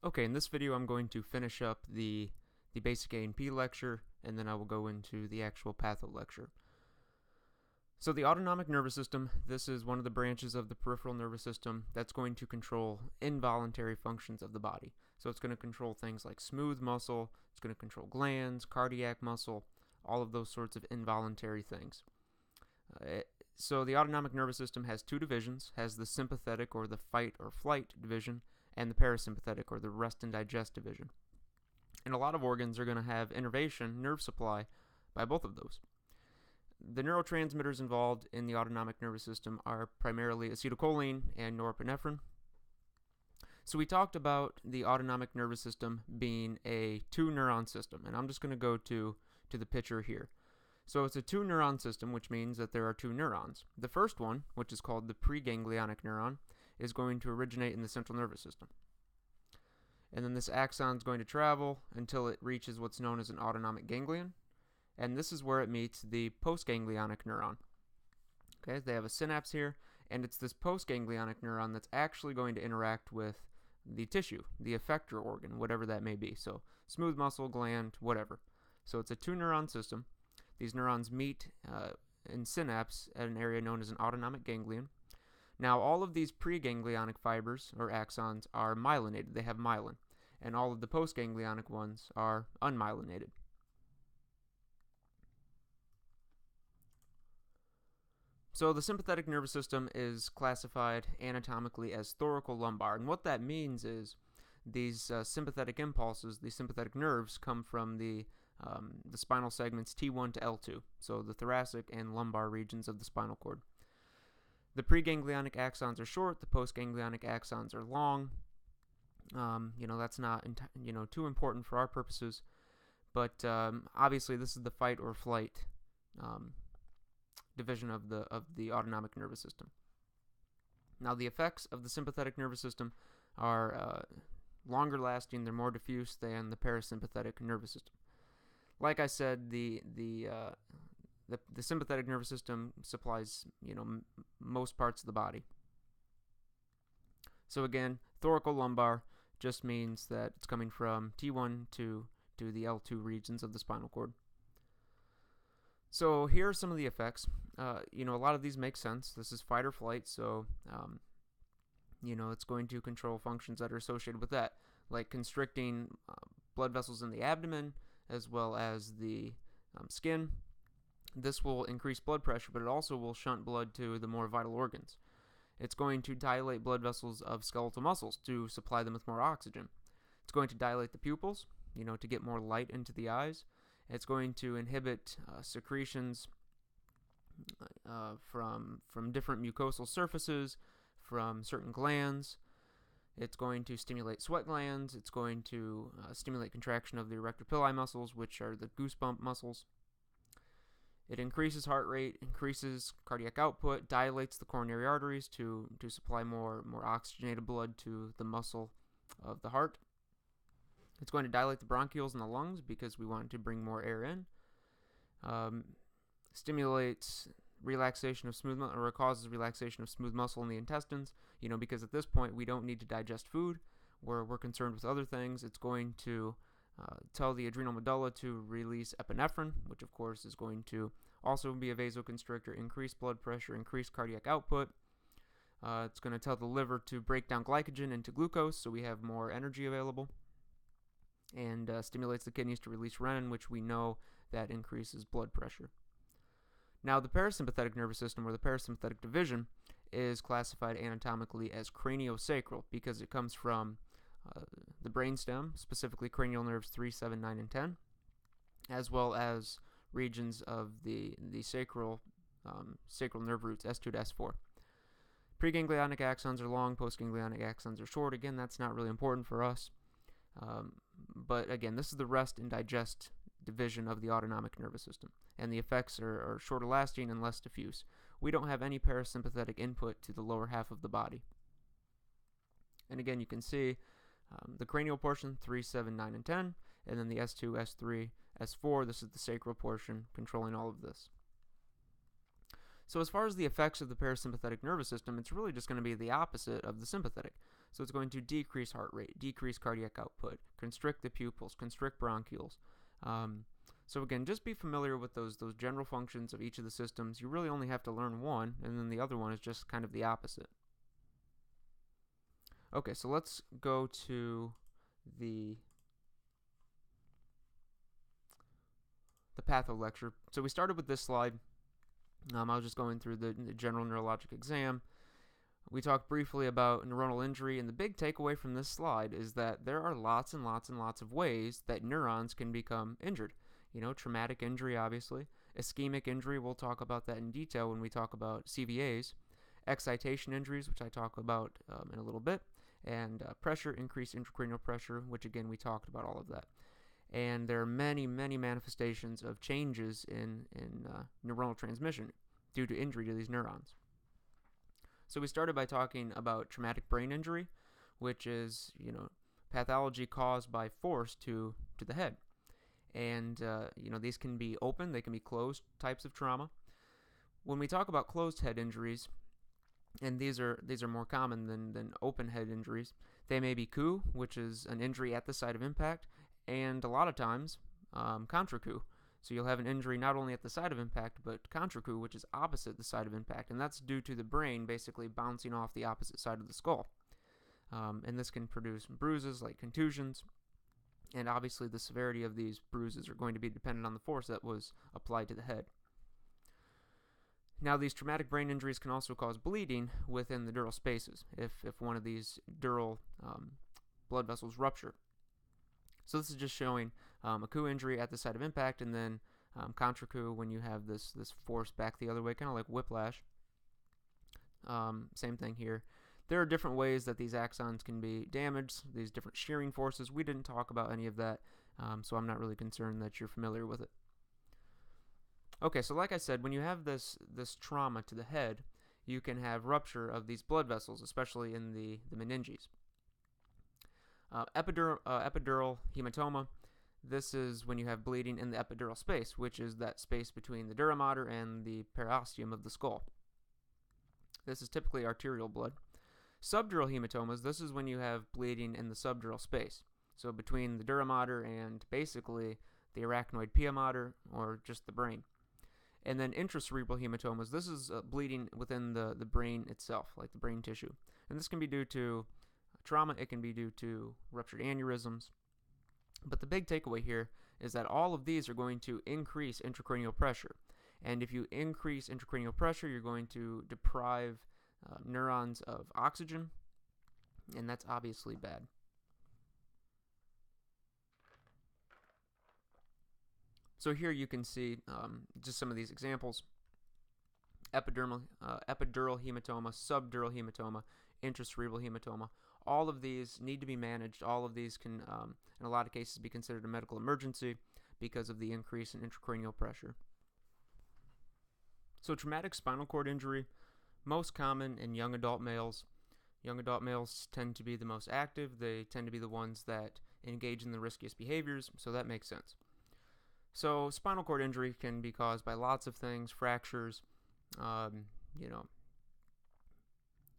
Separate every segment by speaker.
Speaker 1: Okay, in this video I'm going to finish up the basic A&P lecture, and then I will go into the actual patho lecture. So the autonomic nervous system, this is one of the branches of the peripheral nervous system that's going to control involuntary functions of the body. So it's going to control things like smooth muscle, it's going to control glands, cardiac muscle, all of those sorts of involuntary things. So the autonomic nervous system has two divisions, has the sympathetic or the fight or flight division, and the parasympathetic or the rest and digest division. And a lot of organs are going to have innervation, nerve supply, by both of those. The neurotransmitters involved in the autonomic nervous system are primarily acetylcholine and norepinephrine. So we talked about the autonomic nervous system being a two-neuron system, and I'm just going to go to the picture here. So it's a two-neuron system, which means that there are two neurons. The first one, which is called the preganglionic neuron, is going to originate in the central nervous system. And then this axon is going to travel until it reaches what's known as an autonomic ganglion. And this is where it meets the postganglionic neuron. Okay, they have a synapse here, and it's this postganglionic neuron that's actually going to interact with the tissue, the effector organ, whatever that may be. So smooth muscle, gland, whatever. So it's a two-neuron system. These neurons meet in synapse at an area known as an autonomic ganglion. Now, all of these preganglionic fibers, or axons, are myelinated. They have myelin. And all of the postganglionic ones are unmyelinated. So the sympathetic nervous system is classified anatomically as thoracolumbar. And what that means is these sympathetic impulses, these sympathetic nerves, come from the spinal segments T1 to L2, so the thoracic and lumbar regions of the spinal cord. The preganglionic axons are short, the postganglionic axons are long. That's not too important for our purposes, but obviously this is the fight or flight division of the autonomic nervous system. Now the effects of the sympathetic nervous system are longer lasting, they're more diffuse than the parasympathetic nervous system. Like I said, the sympathetic nervous system supplies, most parts of the body. So again, thoracolumbar just means that it's coming from T1 to the L2 regions of the spinal cord. So here are some of the effects. A lot of these make sense. This is fight or flight, so it's going to control functions that are associated with that, like constricting blood vessels in the abdomen as well as the skin. This will increase blood pressure, but it also will shunt blood to the more vital organs. It's going to dilate blood vessels of skeletal muscles to supply them with more oxygen. It's going to dilate the pupils, to get more light into the eyes. It's going to inhibit secretions from different mucosal surfaces, from certain glands. It's going to stimulate sweat glands. It's going to stimulate contraction of the erector pili muscles, which are the goosebump muscles. It increases heart rate, increases cardiac output, dilates the coronary arteries to supply more oxygenated blood to the muscle of the heart. It's going to dilate the bronchioles in the lungs because we want to bring more air in. Stimulates relaxation of smooth muscle, or causes relaxation of smooth muscle in the intestines, because at this point we don't need to digest food. We're concerned with other things. It's going to tell the adrenal medulla to release epinephrine, which of course is going to also be a vasoconstrictor, increase blood pressure, increase cardiac output. It's going to tell the liver to break down glycogen into glucose so we have more energy available, and stimulates the kidneys to release renin, which we know that increases blood pressure. Now the parasympathetic nervous system, or the parasympathetic division, is classified anatomically as craniosacral because it comes from the brainstem, specifically cranial nerves 3, 7, 9, and 10, as well as regions of the sacral nerve roots S2 to S4. Preganglionic axons are long, postganglionic axons are short. Again, that's not really important for us. But again, this is the rest and digest division of the autonomic nervous system, and the effects are shorter lasting and less diffuse. We don't have any parasympathetic input to the lower half of the body. And again, you can see the cranial portion, 3, 7, 9, and 10, and then the S2, S3, S4, this is the sacral portion controlling all of this. So as far as the effects of the parasympathetic nervous system, it's really just going to be the opposite of the sympathetic. So it's going to decrease heart rate, decrease cardiac output, constrict the pupils, constrict bronchioles. So again, just be familiar with those general functions of each of the systems. You really only have to learn one, and then the other one is just kind of the opposite. Okay, so let's go to the patho lecture. So we started with this slide. I was just going through the general neurologic exam. We talked briefly about neuronal injury, and the big takeaway from this slide is that there are lots and lots and lots of ways that neurons can become injured. You know, traumatic injury, obviously. Ischemic injury, we'll talk about that in detail when we talk about CVAs. Excitation injuries, which I talk about in a little bit. And pressure, increased intracranial pressure, which again, we talked about all of that. And there are many, many manifestations of changes in neuronal transmission due to injury to these neurons. So we started by talking about traumatic brain injury, which is, you know, pathology caused by force to the head. And, you know, these can be open, they can be closed types of trauma. When we talk about closed head injuries, and these are more common than open head injuries, they may be coup, which is an injury at the site of impact, and a lot of times contra coup. So you'll have an injury not only at the site of impact, but contra coup, which is opposite the site of impact, and that's due to the brain basically bouncing off the opposite side of the skull. And this can produce bruises like contusions, and obviously the severity of these bruises are going to be dependent on the force that was applied to the head. Now, these traumatic brain injuries can also cause bleeding within the dural spaces if one of these dural blood vessels rupture. So this is just showing a coup injury at the site of impact, and then contra coup when you have this force back the other way, kind of like whiplash. Same thing here. There are different ways that these axons can be damaged, these different shearing forces. We didn't talk about any of that, so I'm not really concerned that you're familiar with it. Okay, so like I said, when you have this trauma to the head, you can have rupture of these blood vessels, especially in the meninges. Epidural hematoma, this is when you have bleeding in the epidural space, which is that space between the dura mater and the periosteum of the skull. This is typically arterial blood. Subdural hematomas, this is when you have bleeding in the subdural space, so between the dura mater and basically the arachnoid pia mater, or just the brain. And then intracerebral hematomas, this is bleeding within the brain itself, like the brain tissue. And this can be due to trauma, it can be due to ruptured aneurysms. But the big takeaway here is that all of these are going to increase intracranial pressure. And if you increase intracranial pressure, you're going to deprive neurons of oxygen, and that's obviously bad. So here you can see just some of these examples: epidural hematoma, subdural hematoma, intracerebral hematoma. All of these need to be managed. All of these can, in a lot of cases, be considered a medical emergency because of the increase in intracranial pressure. So traumatic spinal cord injury, most common in young adult males. Young adult males tend to be the most active. They tend to be the ones that engage in the riskiest behaviors, so that makes sense. So spinal cord injury can be caused by lots of things: fractures,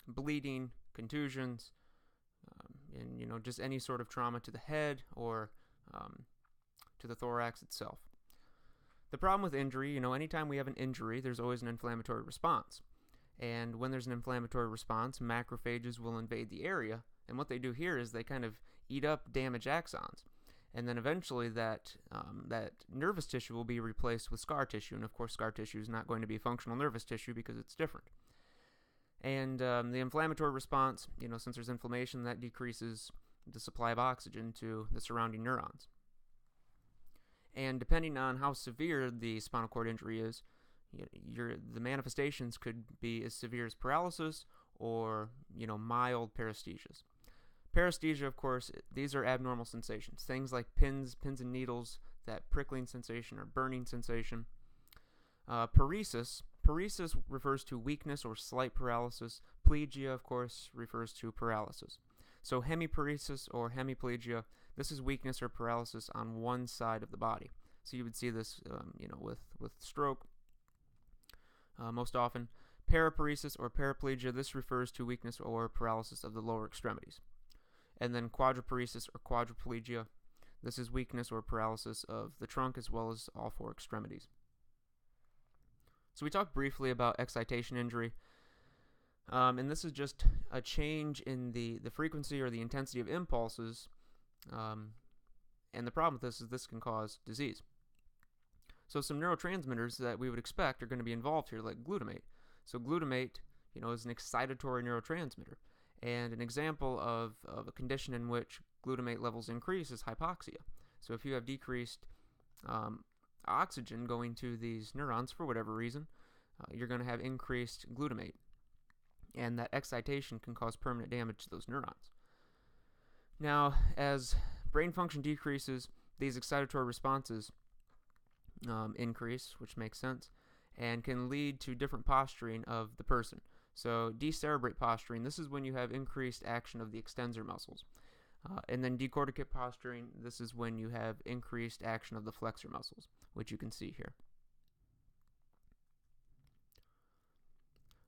Speaker 1: bleeding, contusions, and just any sort of trauma to the head or to the thorax itself. The problem with injury, anytime we have an injury, there's always an inflammatory response. And when there's an inflammatory response, macrophages will invade the area, and what they do here is they kind of eat up damaged axons. And then eventually that nervous tissue will be replaced with scar tissue, and of course scar tissue is not going to be functional nervous tissue because it's different. And the inflammatory response, since there's inflammation, that decreases the supply of oxygen to the surrounding neurons. And depending on how severe the spinal cord injury is, the manifestations could be as severe as paralysis or, mild paresthesias. Paresthesia, of course, these are abnormal sensations. Things like pins and needles, that prickling sensation or burning sensation. Paresis refers to weakness or slight paralysis. Plegia, of course, refers to paralysis. So hemiparesis or hemiplegia, this is weakness or paralysis on one side of the body. So you would see this, with stroke most often. Paraparesis or paraplegia, this refers to weakness or paralysis of the lower extremities. And then quadriparesis or quadriplegia, this is weakness or paralysis of the trunk as well as all four extremities. So we talked briefly about excitation injury, and this is just a change in the frequency or the intensity of impulses, and the problem with this is this can cause disease. So some neurotransmitters that we would expect are going to be involved here, like glutamate. So glutamate, is an excitatory neurotransmitter. And an example of a condition in which glutamate levels increase is hypoxia. So if you have decreased oxygen going to these neurons for whatever reason, you're going to have increased glutamate. And that excitation can cause permanent damage to those neurons. Now, as brain function decreases, these excitatory responses increase, which makes sense, and can lead to different posturing of the person. So decerebrate posturing, this is when you have increased action of the extensor muscles. And then decorticate posturing, this is when you have increased action of the flexor muscles, which you can see here.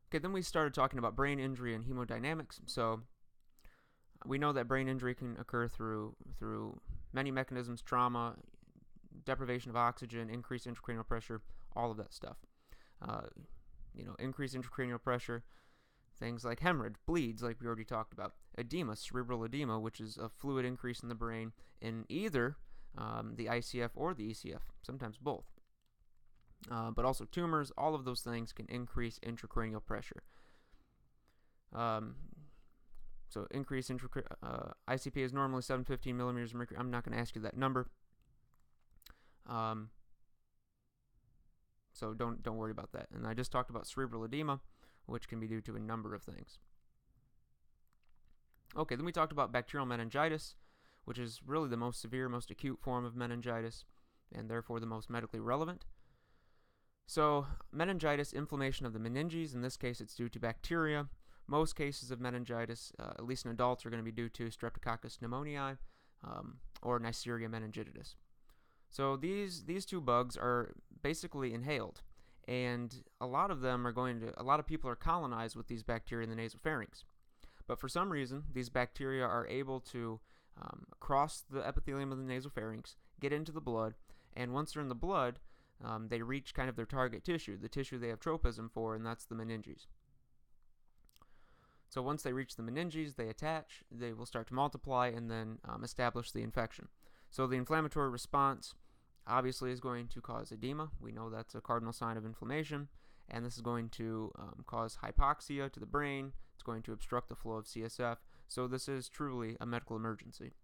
Speaker 1: Okay, then we started talking about brain injury and hemodynamics. So we know that brain injury can occur through many mechanisms: trauma, deprivation of oxygen, increased intracranial pressure, all of that stuff. Increased intracranial pressure, things like hemorrhage, bleeds, like we already talked about, edema, cerebral edema, which is a fluid increase in the brain in either the ICF or the ECF, sometimes both. But also tumors, all of those things can increase intracranial pressure. So increased ICP is normally 715 millimeters of mercury. I'm not going to ask you that number. So don't worry about that. And I just talked about cerebral edema, which can be due to a number of things. Okay, then we talked about bacterial meningitis, which is really the most severe, most acute form of meningitis, and therefore the most medically relevant. So meningitis, inflammation of the meninges, in this case it's due to bacteria. Most cases of meningitis, at least in adults, are going to be due to Streptococcus pneumoniae or Neisseria meningitidis. So these two bugs are basically inhaled, and a lot of people are colonized with these bacteria in the nasopharynx. But for some reason, these bacteria are able to cross the epithelium of the nasopharynx, get into the blood, and once they're in the blood, they reach kind of their target tissue, the tissue they have tropism for, and that's the meninges. So once they reach the meninges, they attach, they will start to multiply, and then establish the infection. So the inflammatory response obviously is going to cause edema. We know that's a cardinal sign of inflammation, and this is going to cause hypoxia to the brain. It's going to obstruct the flow of CSF. So this is truly a medical emergency.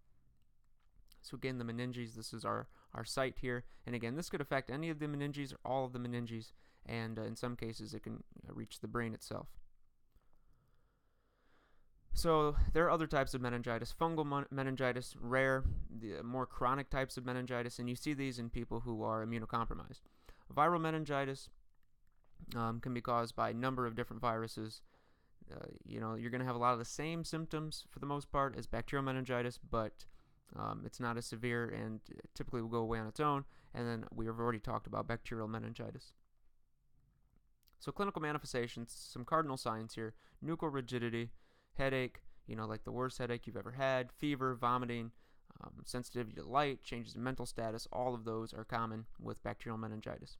Speaker 1: So again, the meninges, this is our site here. And again, this could affect any of the meninges or all of the meninges, and in some cases it can reach the brain itself. So there are other types of meningitis. Fungal meningitis, rare, the more chronic types of meningitis, and you see these in people who are immunocompromised. Viral meningitis can be caused by a number of different viruses. You're going to have a lot of the same symptoms for the most part as bacterial meningitis, but it's not as severe and typically will go away on its own. And then we have already talked about bacterial meningitis. So clinical manifestations, some cardinal signs here: nuchal rigidity, headache, like the worst headache you've ever had, fever, vomiting, sensitivity to light, changes in mental status. All of those are common with bacterial meningitis.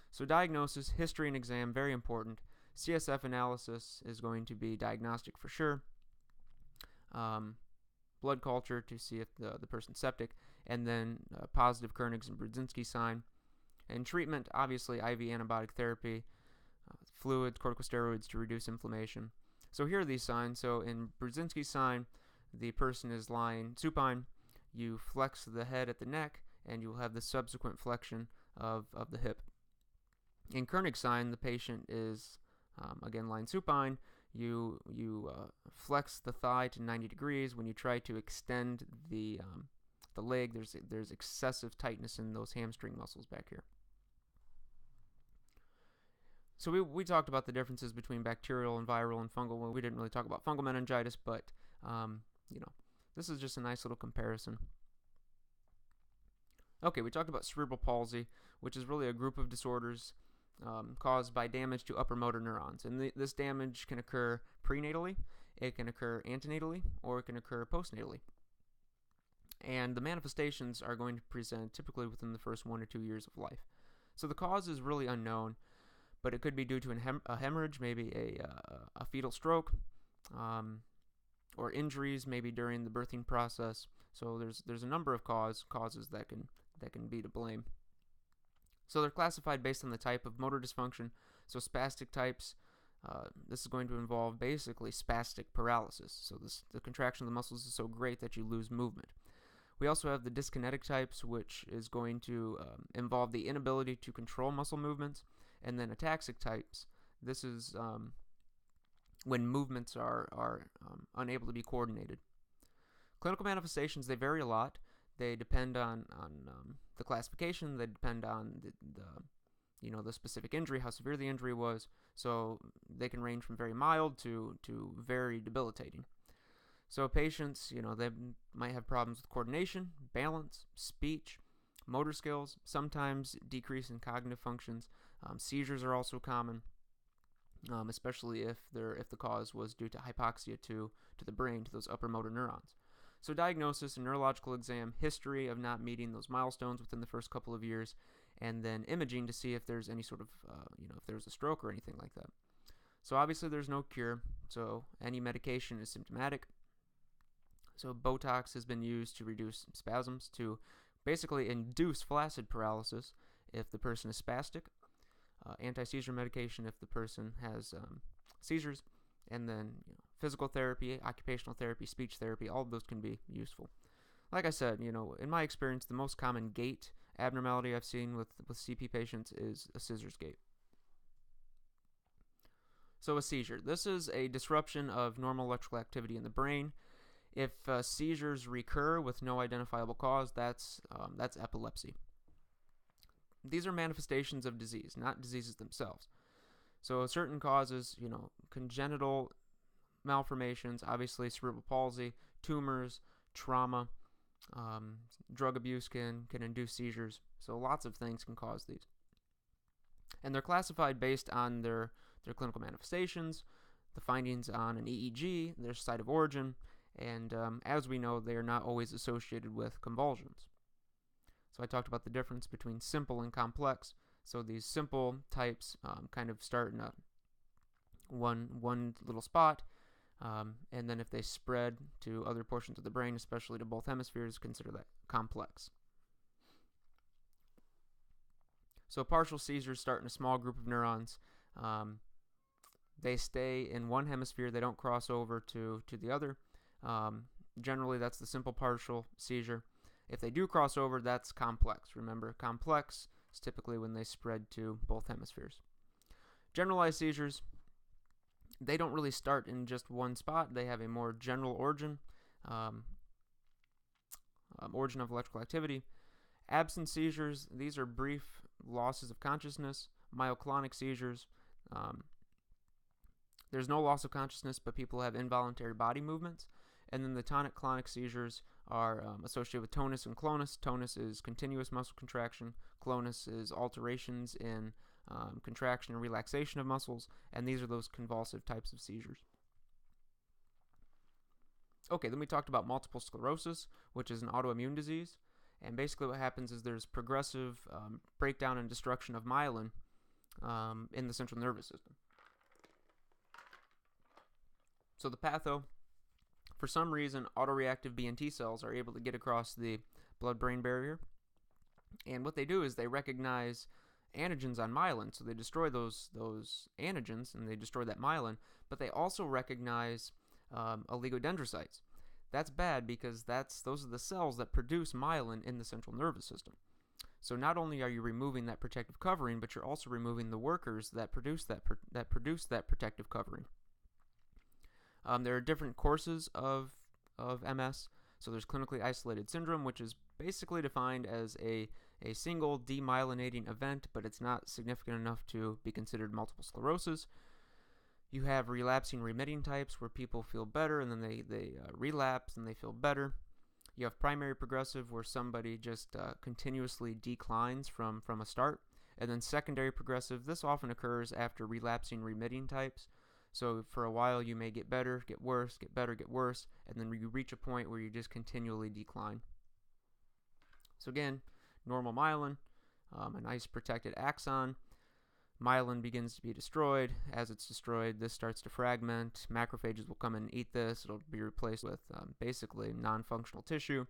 Speaker 1: So diagnosis, history and exam, very important. CSF analysis is going to be diagnostic for sure. Blood culture to see if the person's septic, and then positive Koenig's and Brudzinski sign. And treatment, obviously IV antibiotic therapy, fluids, corticosteroids to reduce inflammation. So here are these signs. So in Brudzinski's sign, the person is lying supine. You flex the head at the neck, and you will have the subsequent flexion of the hip. In Koenig's sign, the patient is, again, lying supine. You flex the thigh to 90 degrees. When you try to extend the leg, there's excessive tightness in those hamstring muscles back here. So we talked about the differences between bacterial and viral and fungal. Well, we didn't really talk about fungal meningitis, but this is just a nice little comparison. Okay, we talked about cerebral palsy, which is really a group of disorders caused by damage to upper motor neurons. And this damage can occur prenatally, it can occur antenatally, or it can occur postnatally. And the manifestations are going to present typically within the first 1 or 2 years of life. So the cause is really unknown, but it could be due to a hemorrhage, maybe a fetal stroke, or injuries maybe during the birthing process. So there's a number of causes that can be to blame. So they're classified based on the type of motor dysfunction. So spastic types, this is going to involve basically spastic paralysis. So the contraction of the muscles is so great that you lose movement. We also have the dyskinetic types, which is going to involve the inability to control muscle movements. And then ataxic types, this is when movements are unable to be coordinated. Clinical manifestations, they vary a lot. They depend on the classification. They depend on the specific injury, how severe the injury was. So they can range from very mild to very debilitating. So patients, they might have problems with coordination, balance, speech, motor skills, sometimes decrease in cognitive functions. Seizures are also common, especially if the cause was due to hypoxia to the brain, to those upper motor neurons. So diagnosis and neurological exam, history of not meeting those milestones within the first couple of years, and then imaging to see if there's any sort of, if there's a stroke or anything like that. So obviously there's no cure, so any medication is symptomatic. So Botox has been used to reduce spasms, to basically induce flaccid paralysis if the person is spastic, anti-seizure medication if the person has seizures, and then physical therapy, occupational therapy, speech therapy, all of those can be useful. Like I said, in my experience, the most common gait abnormality I've seen with CP patients is a scissors gait. So a seizure. This is a disruption of normal electrical activity in the brain. If seizures recur with no identifiable cause, that's epilepsy. These are manifestations of disease, not diseases themselves. So certain causes, congenital malformations, obviously cerebral palsy, tumors, trauma, drug abuse can induce seizures. So lots of things can cause these. And they're classified based on their clinical manifestations, the findings on an EEG, their site of origin, and as we know, they are not always associated with convulsions. So I talked about the difference between simple and complex. So these simple types kind of start in one little spot, and then if they spread to other portions of the brain, especially to both hemispheres, consider that complex. So partial seizures start in a small group of neurons. They stay in one hemisphere. They don't cross over to the other. Generally, that's the simple partial seizure. If they do cross over, that's complex. Remember, complex is typically when they spread to both hemispheres. Generalized seizures, they don't really start in just one spot. They have a more general origin, origin of electrical activity. Absent seizures, these are brief losses of consciousness. Myoclonic seizures, there's no loss of consciousness, but people have involuntary body movements. And then the tonic-clonic seizures are associated with tonus and clonus. Tonus is continuous muscle contraction. Clonus is alterations in contraction and relaxation of muscles. And these are those convulsive types of seizures. Okay, then we talked about multiple sclerosis, which is an autoimmune disease. And basically what happens is there's progressive breakdown and destruction of myelin in the central nervous system. So the patho, for some reason, autoreactive B and T cells are able to get across the blood-brain barrier. And what they do is they recognize antigens on myelin. So they destroy those antigens and they destroy that myelin. But they also recognize oligodendrocytes. That's bad because those are the cells that produce myelin in the central nervous system. So not only are you removing that protective covering, but you're also removing the workers that produce that protective covering. There are different courses of MS. So there's clinically isolated syndrome, which is basically defined as a single demyelinating event, but it's not significant enough to be considered multiple sclerosis. You have relapsing remitting types where people feel better and then they relapse and they feel better. You have primary progressive where somebody just continuously declines from a start. And then secondary progressive, this often occurs after relapsing remitting types. So for a while you may get better, get worse, get better, get worse, and then you reach a point where you just continually decline. So again, normal myelin, a nice protected axon. Myelin begins to be destroyed. As it's destroyed, this starts to fragment. Macrophages will come in and eat this. It'll be replaced with basically non-functional tissue.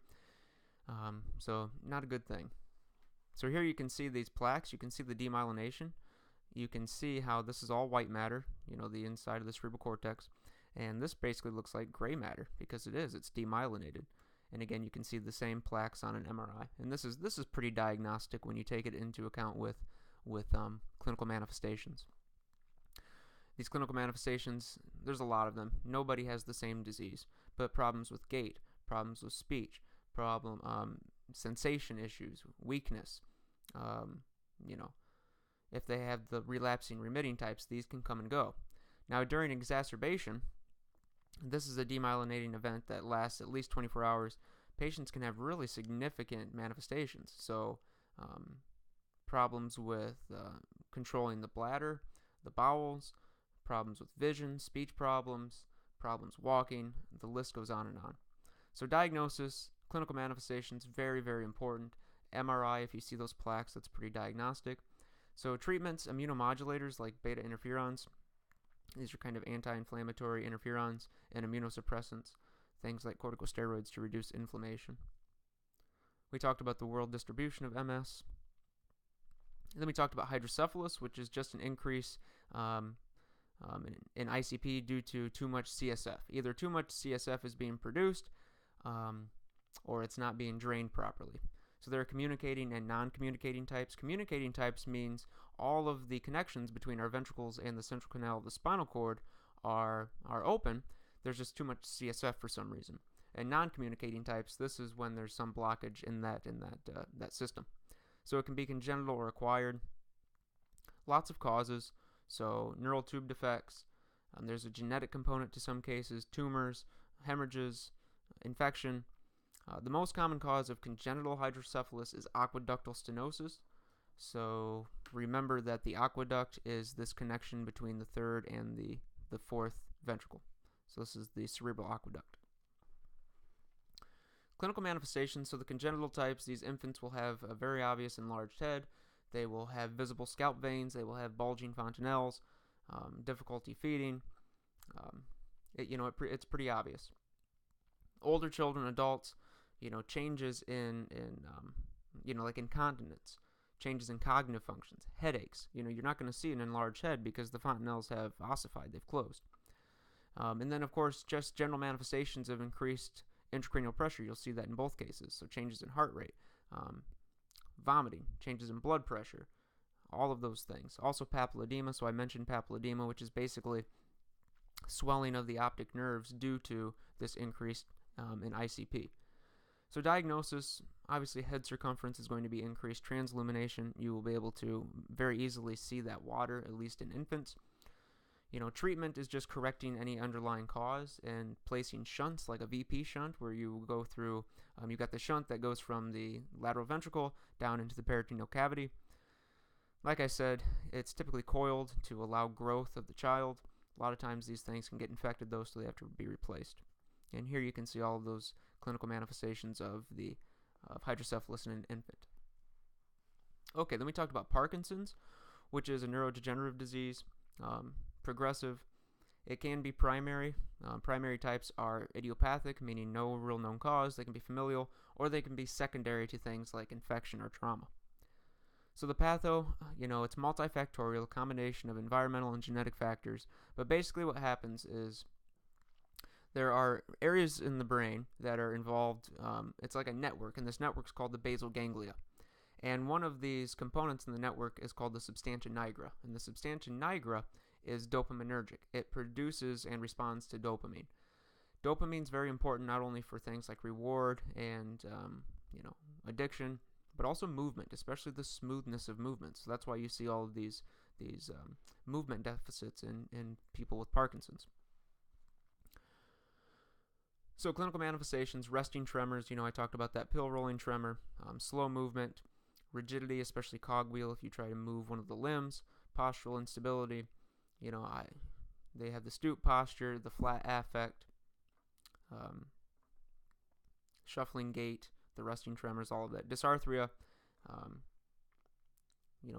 Speaker 1: So not a good thing. So here you can see these plaques. You can see the demyelination. You can see how this is all white matter, the inside of the cerebral cortex. And this basically looks like gray matter because it is. It's demyelinated. And again, you can see the same plaques on an MRI. And this is pretty diagnostic when you take it into account with clinical manifestations. These clinical manifestations, there's a lot of them. Nobody has the same disease, but problems with gait, problems with speech, sensation issues, weakness, if they have the relapsing remitting types, these can come and go. Now, during exacerbation, this is a demyelinating event that lasts at least 24 hours. Patients can have really significant manifestations. So, problems with controlling the bladder, the bowels, problems with vision, speech problems, problems walking, the list goes on and on. So diagnosis, clinical manifestations, very, very important. MRI, if you see those plaques, that's pretty diagnostic. So treatments, immunomodulators like beta interferons, these are kind of anti-inflammatory interferons, and immunosuppressants, things like corticosteroids to reduce inflammation. We talked about the world distribution of MS. And then we talked about hydrocephalus, which is just an increase in ICP due to too much CSF. Either too much CSF is being produced or it's not being drained properly. So there are communicating and non-communicating types. Communicating types means all of the connections between our ventricles and the central canal of the spinal cord are open. There's just too much CSF for some reason. And non-communicating types, this is when there's some blockage in that system. So it can be congenital or acquired. Lots of causes. So neural tube defects. There's a genetic component to some cases. Tumors, hemorrhages, infection. The most common cause of congenital hydrocephalus is aqueductal stenosis. So remember that the aqueduct is this connection between the third and the fourth ventricle. So this is the cerebral aqueduct. Clinical manifestations, so the congenital types, these infants will have a very obvious enlarged head. They will have visible scalp veins. They will have bulging fontanelles, difficulty feeding. It's pretty obvious. Older children, adults, changes in like incontinence, changes in cognitive functions, headaches. You're not going to see an enlarged head because the fontanelles have ossified, they've closed. And then, of course, just general manifestations of increased intracranial pressure. You'll see that in both cases. So changes in heart rate, vomiting, changes in blood pressure, all of those things. Also papilledema. So I mentioned papilledema, which is basically swelling of the optic nerves due to this increased in ICP. So diagnosis, obviously head circumference is going to be increased. Transillumination, you will be able to very easily see that water, at least in infants. Treatment is just correcting any underlying cause and placing shunts, like a VP shunt, where you go through, you've got the shunt that goes from the lateral ventricle down into the peritoneal cavity. Like I said, it's typically coiled to allow growth of the child. A lot of times these things can get infected though, so they have to be replaced. And here you can see all of those clinical manifestations of hydrocephalus in an infant. Okay, then we talked about Parkinson's, which is a neurodegenerative disease, progressive. It can be primary. Primary types are idiopathic, meaning no real known cause. They can be familial, or they can be secondary to things like infection or trauma. So the patho, it's multifactorial, a combination of environmental and genetic factors. But basically what happens is there are areas in the brain that are involved. It's like a network, and this network is called the basal ganglia. And one of these components in the network is called the substantia nigra. And the substantia nigra is dopaminergic. It produces and responds to dopamine. Dopamine is very important not only for things like reward and addiction, but also movement, especially the smoothness of movement. So that's why you see all of these movement deficits in people with Parkinson's. So clinical manifestations, resting tremors, I talked about that pill rolling tremor, slow movement, rigidity, especially cogwheel if you try to move one of the limbs, postural instability. They have the stoop posture, the flat affect, shuffling gait, the resting tremors, all of that. Dysarthria,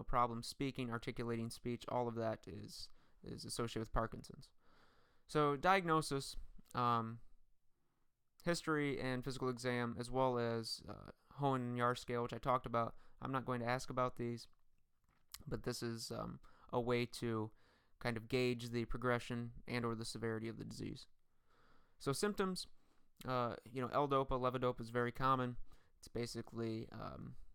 Speaker 1: problems speaking, articulating speech, all of that is associated with Parkinson's. So diagnosis, history and physical exam, as well as Hoehn and Yahr scale, which I talked about. I'm not going to ask about these, but this is a way to kind of gauge the progression and or the severity of the disease. So symptoms, L-DOPA, levodopa is very common. It's basically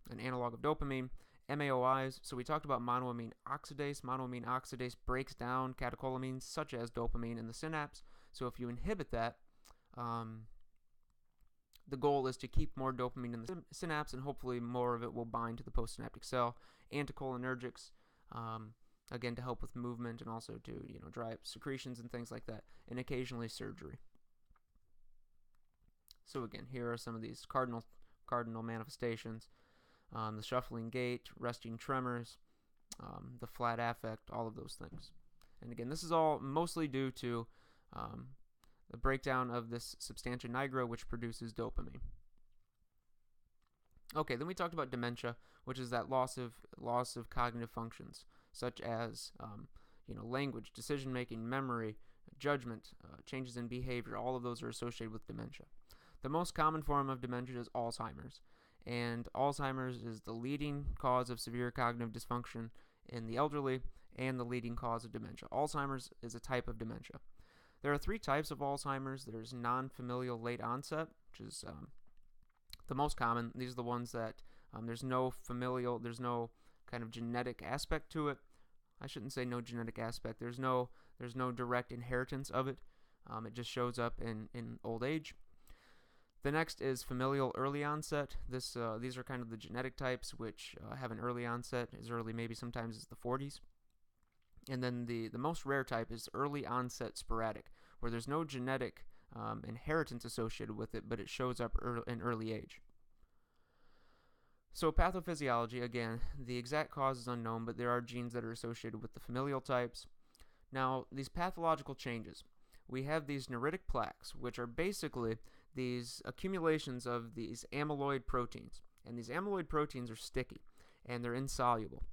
Speaker 1: an analog of dopamine. MAOIs, so we talked about monoamine oxidase. Monoamine oxidase breaks down catecholamines such as dopamine in the synapse. So if you inhibit that, the goal is to keep more dopamine in the synapse, and hopefully more of it will bind to the postsynaptic cell. Anticholinergics, again, to help with movement and also to dry up secretions and things like that, and occasionally surgery. So again, here are some of these cardinal manifestations: the shuffling gait, resting tremors, the flat affect, all of those things. And again, this is all mostly due to the breakdown of this substantia nigra, which produces dopamine. Okay, then we talked about dementia, which is that loss of cognitive functions, such as language, decision-making, memory, judgment, changes in behavior. All of those are associated with dementia. The most common form of dementia is Alzheimer's, and Alzheimer's is the leading cause of severe cognitive dysfunction in the elderly and the leading cause of dementia. Alzheimer's is a type of dementia. There are 3 types of Alzheimer's. There's non-familial late onset, which is the most common. These are the ones that there's no kind of genetic aspect to it. I shouldn't say no genetic aspect. There's no direct inheritance of it. It just shows up in old age. The next is familial early onset. These are kind of the genetic types which have an early onset, as early maybe sometimes as the 40s. And then the most rare type is early onset sporadic, where there's no genetic inheritance associated with it, but it shows up in early age. So pathophysiology, again, the exact cause is unknown, but there are genes that are associated with the familial types. Now, these pathological changes, we have these neuritic plaques, which are basically these accumulations of these amyloid proteins. And these amyloid proteins are sticky, and they're insoluble.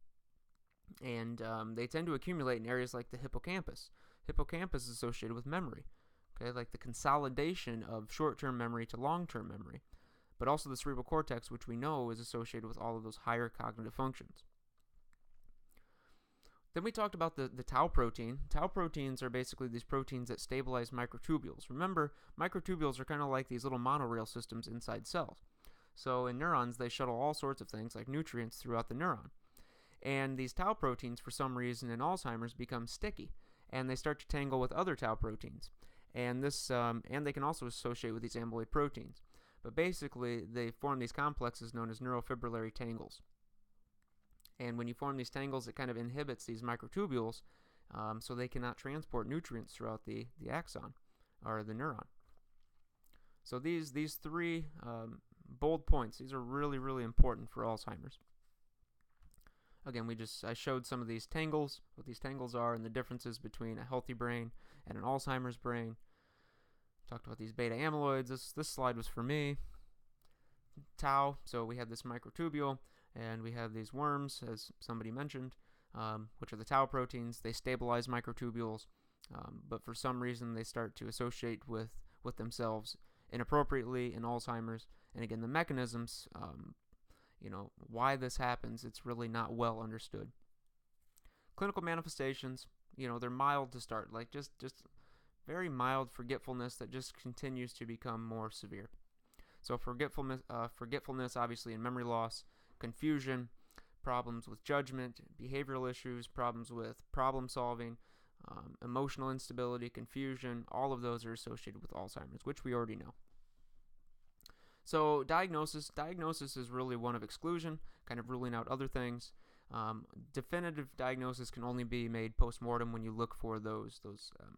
Speaker 1: And they tend to accumulate in areas like the hippocampus. Hippocampus is associated with memory, like the consolidation of short-term memory to long-term memory. But also the cerebral cortex, which we know is associated with all of those higher cognitive functions. Then we talked about the tau protein. Tau proteins are basically these proteins that stabilize microtubules. Remember, microtubules are kind of like these little monorail systems inside cells. So in neurons, they shuttle all sorts of things like nutrients throughout the neuron. And these tau proteins, for some reason in Alzheimer's, become sticky, and they start to tangle with other tau proteins. And they can also associate with these amyloid proteins. But basically, they form these complexes known as neurofibrillary tangles. And when you form these tangles, it kind of inhibits these microtubules, so they cannot transport nutrients throughout the axon, or the neuron. So these 3 bold points, these are really, really important for Alzheimer's. Again, I showed some of these tangles, what these tangles are, and the differences between a healthy brain and an Alzheimer's brain. Talked about these beta amyloids. This slide was for me. Tau, so we have this microtubule, and we have these worms, as somebody mentioned, which are the tau proteins. They stabilize microtubules, but for some reason they start to associate with themselves inappropriately in Alzheimer's. And again, the mechanisms, why this happens, it's really not well understood. Clinical manifestations, they're mild to start, like just very mild forgetfulness that just continues to become more severe. So forgetfulness, obviously, and memory loss, confusion, problems with judgment, behavioral issues, problems with problem solving, emotional instability, confusion, all of those are associated with Alzheimer's, which we already know. So diagnosis is really one of exclusion, kind of ruling out other things. Definitive diagnosis can only be made post-mortem when you look for those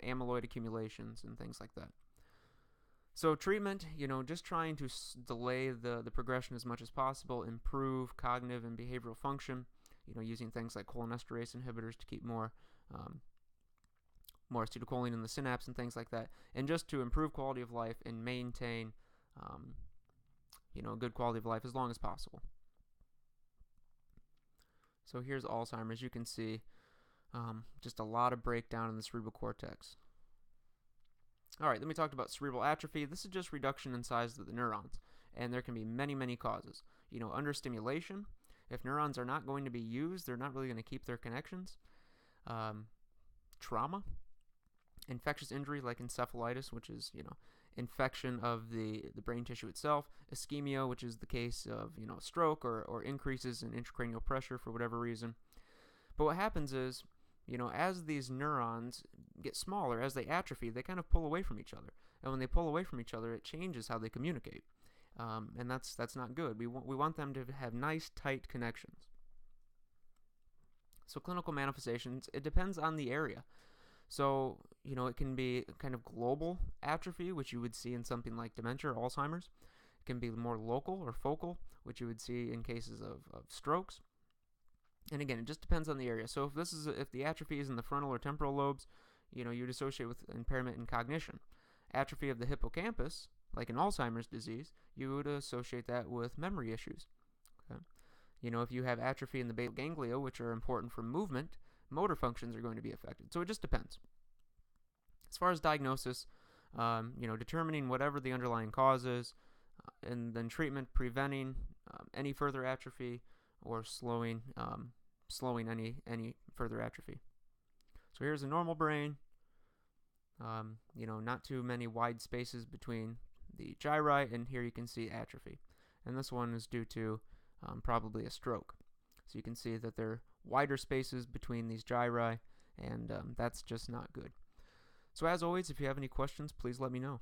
Speaker 1: amyloid accumulations and things like that. So treatment, just trying to delay the progression as much as possible, improve cognitive and behavioral function, using things like cholinesterase inhibitors to keep more acetylcholine in the synapse and things like that, and just to improve quality of life and maintain, a good quality of life as long as possible. So here's Alzheimer's. You can see just a lot of breakdown in the cerebral cortex. All right, then we talked about cerebral atrophy. This is just reduction in size of the neurons, and there can be many, many causes. Understimulation. If neurons are not going to be used, they're not really going to keep their connections. Trauma. Infectious injury like encephalitis, which is, infection of the brain tissue itself. Ischemia, which is the case of, stroke or increases in intracranial pressure for whatever reason. But what happens is, as these neurons get smaller, as they atrophy, they kind of pull away from each other. And when they pull away from each other, it changes how they communicate. And that's not good. We want them to have nice, tight connections. So clinical manifestations, it depends on the area. So, it can be kind of global atrophy, which you would see in something like dementia or Alzheimer's. It can be more local or focal, which you would see in cases of strokes. And again, it just depends on the area. So if the atrophy is in the frontal or temporal lobes, you'd associate with impairment in cognition. Atrophy of the hippocampus, like in Alzheimer's disease, you would associate that with memory issues. Okay? If you have atrophy in the basal ganglia, which are important for movement, motor functions are going to be affected. So it just depends. As far as diagnosis, determining whatever the underlying cause is, and then treatment, preventing any further atrophy, or slowing any further atrophy. So here's a normal brain. Not too many wide spaces between the gyri, and here you can see atrophy. And this one is due to probably a stroke. So you can see that there are wider spaces between these gyri, and that's just not good. So as always, if you have any questions, please let me know.